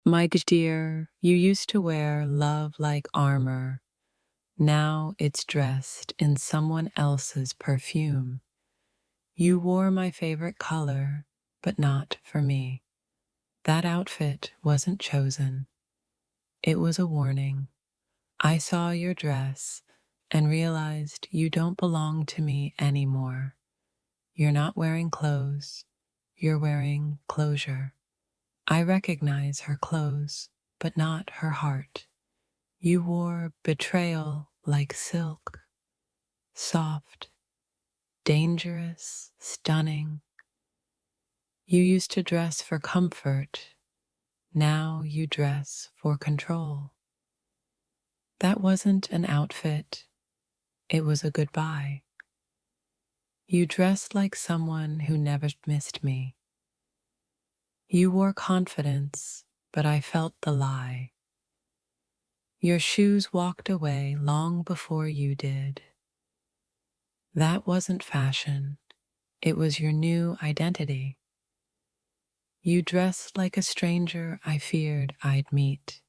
My dear, you used to wear love like armor. Now it's dressed in someone else's perfume. You wore my favorite color, but not for me. That outfit wasn't chosen. It was a warning. I saw your dress and realized you don't belong to me anymore. You're not wearing clothes. You're wearing closure. I recognize her clothes, but not her heart. You wore betrayal like silk, soft, dangerous, stunning. You used to dress for comfort. Now you dress for control. That wasn't an outfit. It was a goodbye. You dressed like someone who never missed me. You wore confidence, but I felt the lie. Your shoes walked away long before you did. That wasn't fashion. It was your new identity. You dressed like a stranger I feared I'd meet.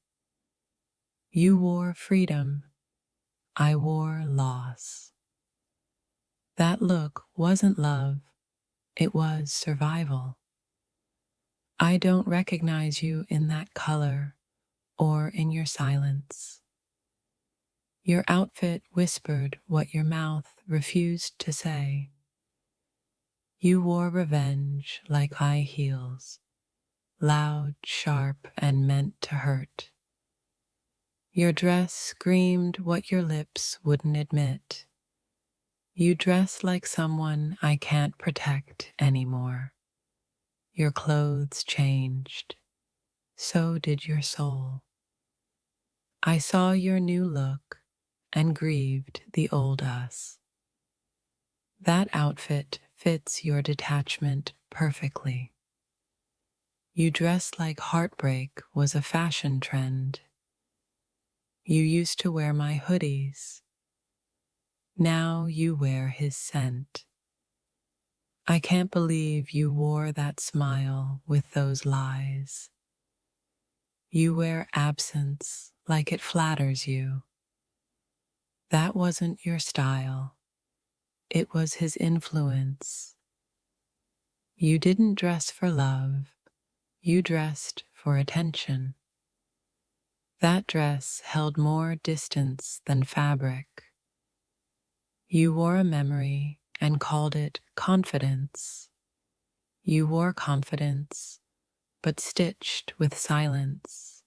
You wore freedom. I wore loss. That look wasn't love. It was survival. I don't recognize you in that color or in your silence. Your outfit whispered what your mouth refused to say. You wore revenge like high heels, loud, sharp, and meant to hurt. Your dress screamed what your lips wouldn't admit. You dress like someone I can't protect anymore. Your clothes changed. So did your soul. I saw your new look and grieved the old us. That outfit fits your detachment perfectly. You dress like heartbreak was a fashion trend. You used to wear my hoodies. Now you wear his scent. I can't believe you wore that smile with those lies. You wear absence like it flatters you. That wasn't your style. It was his influence. You didn't dress for love. You dressed for attention. That dress held more distance than fabric. You wore a memory and called it confidence. You wore confidence, but stitched with silence.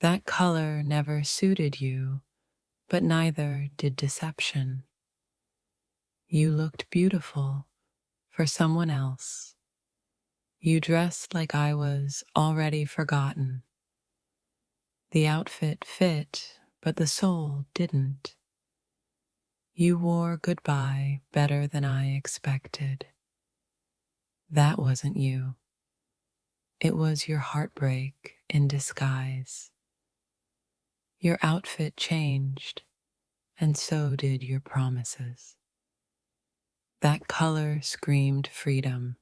That color never suited you, but neither did deception. You looked beautiful for someone else. You dressed like I was already forgotten. The outfit fit, but the soul didn't. You wore goodbye better than I expected. That wasn't you. It was your heartbreak in disguise. Your outfit changed, and so did your promises. That color screamed freedom.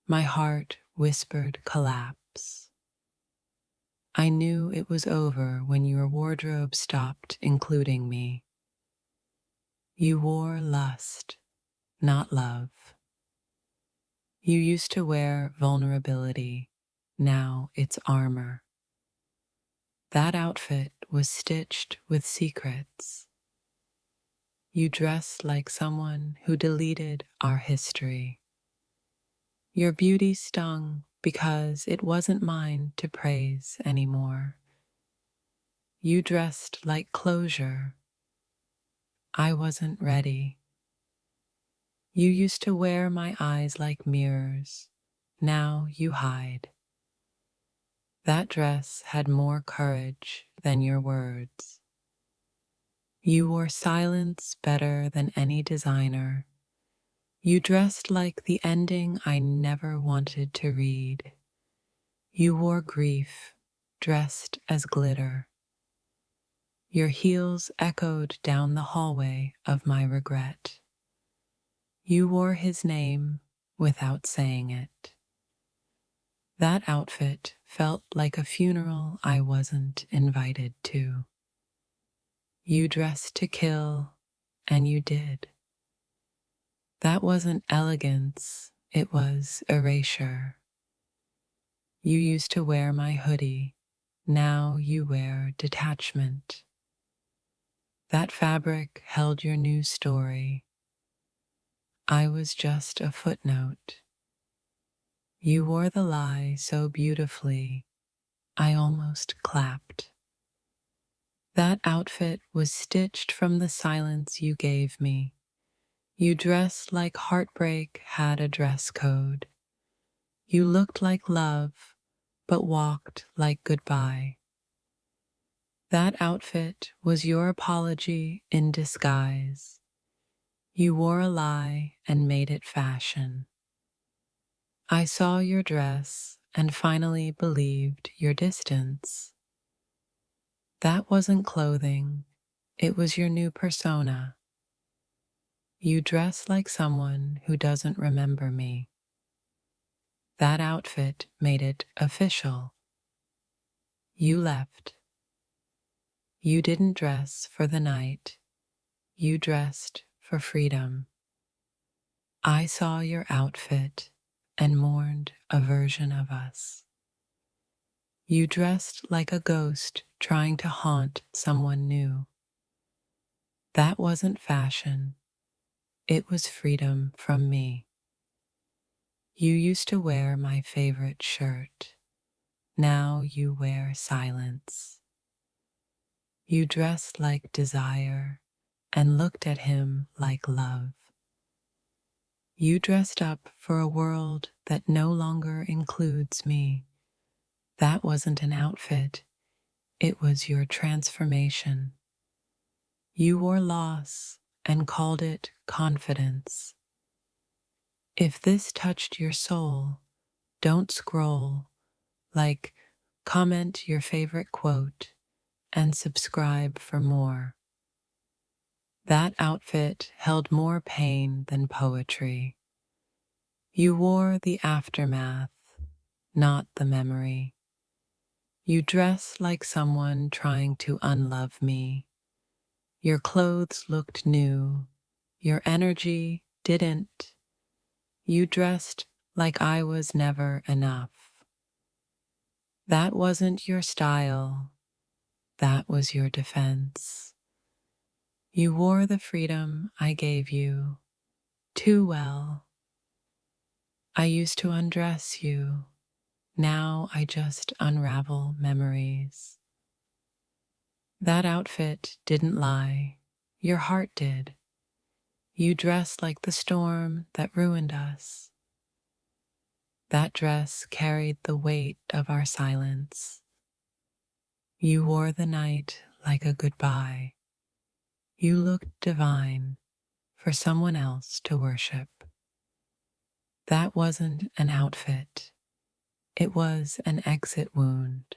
My heart whispered collapse. I knew it was over when your wardrobe stopped including me. You wore lust, not love. You used to wear vulnerability. Now it's armor. That outfit was stitched with secrets. You dressed like someone who deleted our history. Your beauty stung because it wasn't mine to praise anymore. You dressed like closure. I wasn't ready. You used to wear my eyes like mirrors. Now you hide. That dress had more courage than your words. You wore silence better than any designer. You dressed like the ending I never wanted to read. You wore grief, dressed as glitter. Your heels echoed down the hallway of my regret. You wore his name without saying it. That outfit felt like a funeral I wasn't invited to. You dressed to kill, and you did. That wasn't elegance, it was erasure. You used to wear my hoodie, now you wear detachment. That fabric held your new story. I was just a footnote. You wore the lie so beautifully, I almost clapped. That outfit was stitched from the silence you gave me. You dressed like heartbreak had a dress code. You looked like love, but walked like goodbye. That outfit was your apology in disguise. You wore a lie and made it fashion. I saw your dress and finally believed your distance. That wasn't clothing, it was your new persona. You dress like someone who doesn't remember me. That outfit made it official. You left. You didn't dress for the night. You dressed for freedom. I saw your outfit and mourned a version of us. You dressed like a ghost trying to haunt someone new. That wasn't fashion. It was freedom from me. You used to wear my favorite shirt. Now you wear silence. You dressed like desire and looked at him like love. You dressed up for a world that no longer includes me. That wasn't an outfit, it was your transformation. You wore loss and called it confidence. If this touched your soul, don't scroll, like, comment your favorite quote, and subscribe for more. That outfit held more pain than poetry. You wore the aftermath, not the memory. You dressed like someone trying to unlove me. Your clothes looked new. Your energy didn't. You dressed like I was never enough. That wasn't your style. That was your defense. You wore the freedom I gave you too well. I used to undress you. Now I just unravel memories. That outfit didn't lie. Your heart did. You dressed like the storm that ruined us. That dress carried the weight of our silence. You wore the night like a goodbye. You looked divine for someone else to worship. That wasn't an outfit. It was an exit wound.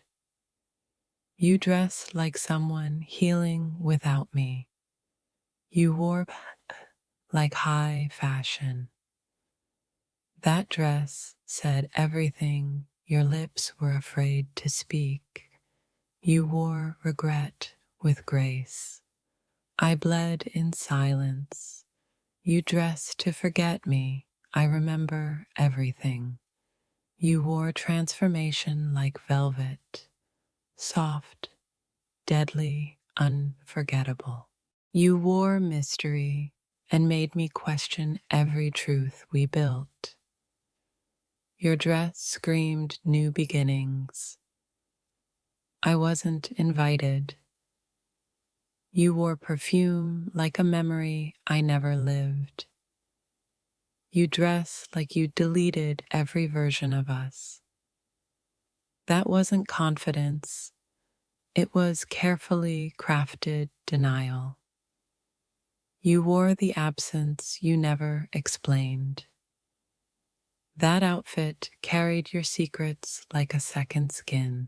You dressed like someone healing without me. You wore like high fashion. That dress said everything your lips were afraid to speak. You wore regret with grace. I bled in silence. You dressed to forget me. I remember everything. You wore transformation like velvet, soft, deadly, unforgettable. You wore mystery and made me question every truth we built. Your dress screamed new beginnings. I wasn't invited. You wore perfume like a memory I never lived. You dressed like you deleted every version of us. That wasn't confidence. It was carefully crafted denial. You wore the absence you never explained. That outfit carried your secrets like a second skin.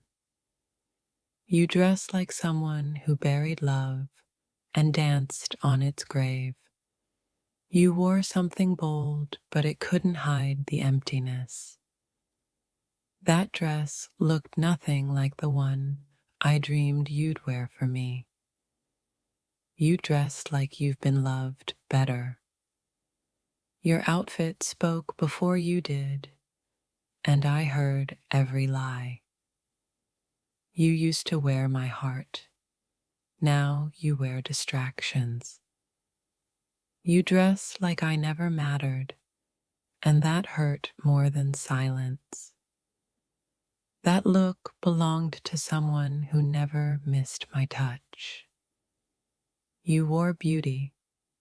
You dressed like someone who buried love and danced on its grave. You wore something bold, but it couldn't hide the emptiness. That dress looked nothing like the one I dreamed you'd wear for me. You dressed like you've been loved better. Your outfit spoke before you did, and I heard every lie. You used to wear my heart. Now you wear distractions. You dress like I never mattered, and that hurt more than silence. That look belonged to someone who never missed my touch. You wore beauty,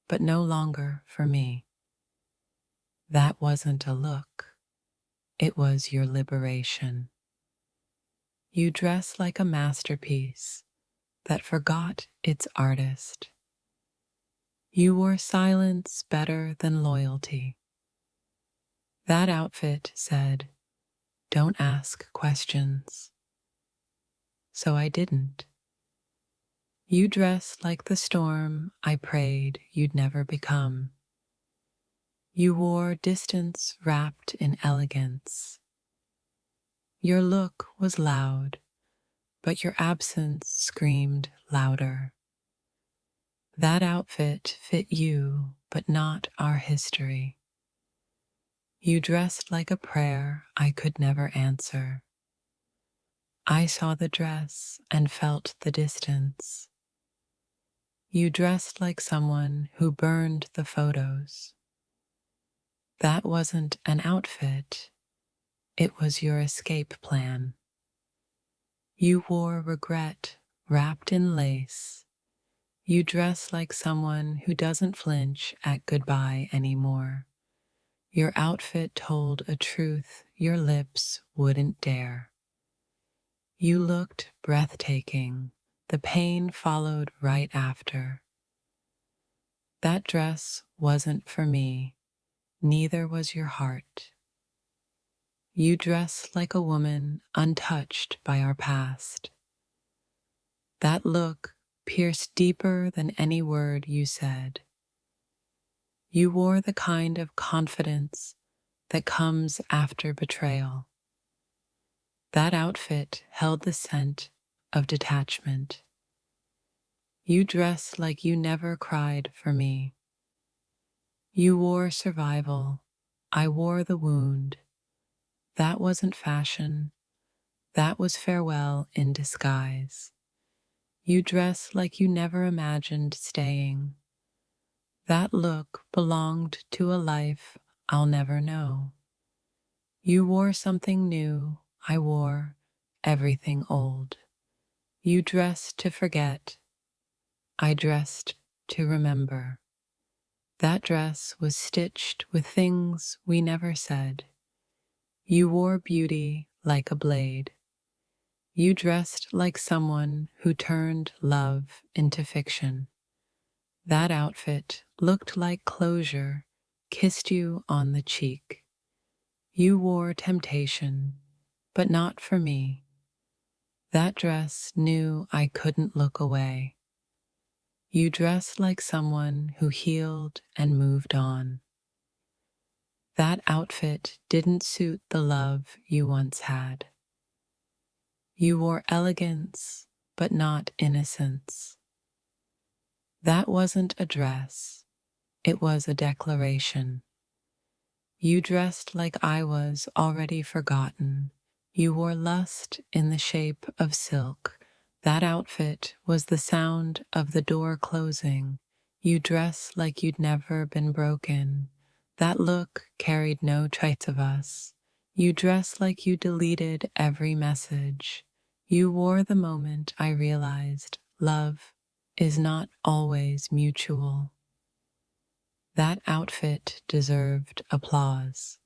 but no longer for me. That wasn't a look. It was your liberation. You dress like a masterpiece that forgot its artist. You wore silence better than loyalty. That outfit said, "Don't ask questions." So I didn't. You dressed like the storm I prayed you'd never become. You wore distance wrapped in elegance. Your look was loud, but your absence screamed louder. That outfit fit you, but not our history. You dressed like a prayer I could never answer. I saw the dress and felt the distance. You dressed like someone who burned the photos. That wasn't an outfit, it was your escape plan. You wore regret wrapped in lace. You dress like someone who doesn't flinch at goodbye anymore. Your outfit told a truth your lips wouldn't dare. You looked breathtaking. The pain followed right after. That dress wasn't for me, neither was your heart. You dress like a woman untouched by our past. That look pierced deeper than any word you said. You wore the kind of confidence that comes after betrayal. That outfit held the scent of detachment. You dressed like you never cried for me. You wore survival. I wore the wound. That wasn't fashion. That was farewell in disguise. You dressed like you never imagined staying. That look belonged to a life I'll never know. You wore something new. I wore everything old. You dressed to forget. I dressed to remember. That dress was stitched with things we never said. You wore beauty like a blade. You dressed like someone who turned love into fiction. That outfit looked like closure, kissed you on the cheek. You wore temptation, but not for me. That dress knew I couldn't look away. You dressed like someone who healed and moved on. That outfit didn't suit the love you once had. You wore elegance, but not innocence. That wasn't a dress, it was a declaration. You dressed like I was already forgotten. You wore lust in the shape of silk. That outfit was the sound of the door closing. You dressed like you'd never been broken. That look carried no trace of us. You dressed like you deleted every message. You wore the moment I realized love is not always mutual. That outfit deserved applause.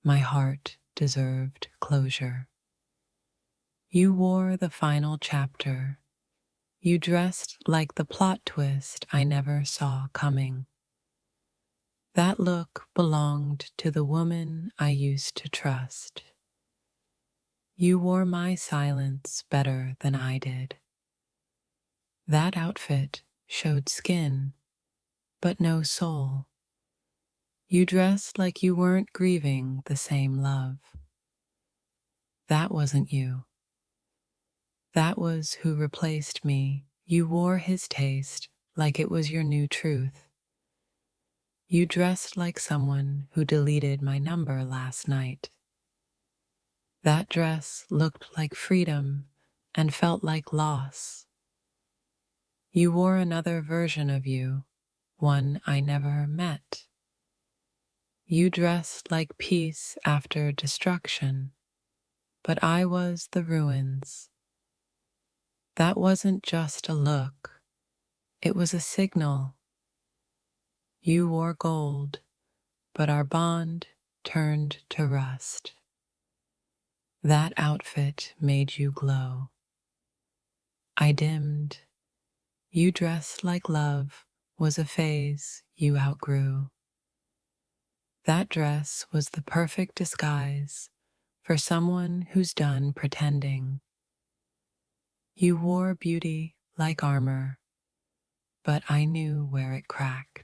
My heart deserved closure. You wore the final chapter. You dressed like the plot twist I never saw coming. That look belonged to the woman I used to trust. You wore my silence better than I did. That outfit showed skin, but no soul. You dressed like you weren't grieving the same love. That wasn't you. That was who replaced me. You wore his taste like it was your new truth. You dressed like someone who deleted my number last night. That dress looked like freedom and felt like loss. You wore another version of you, one I never met. You dressed like peace after destruction, but I was the ruins. That wasn't just a look, it was a signal. You wore gold, but our bond turned to rust. That outfit made you glow. I dimmed. You dressed like love was a phase you outgrew. That dress was the perfect disguise for someone who's done pretending. You wore beauty like armor, but I knew where it cracked.